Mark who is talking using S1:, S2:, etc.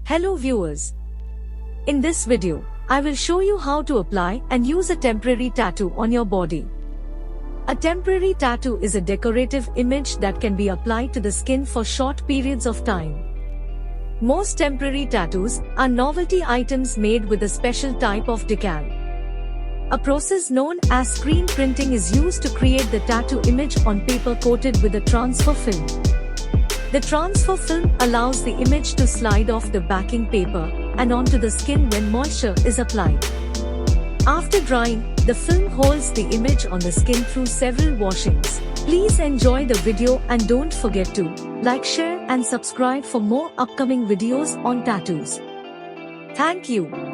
S1: Hello viewers. In this video, I will show you how to apply and use a temporary tattoo on your body. A temporary tattoo is a decorative image that can be applied to the skin for short periods of time. Most temporary tattoos are novelty items made with a special type of decal. A process known as screen printing is used to create the tattoo image on paper coated with a transfer film. The transfer film allows the image to slide off the backing paper and onto the skin when moisture is applied. After drying, the film holds the image on the skin through several washings. Please enjoy the video and don't forget to like, share and subscribe for more upcoming videos on tattoos. Thank you.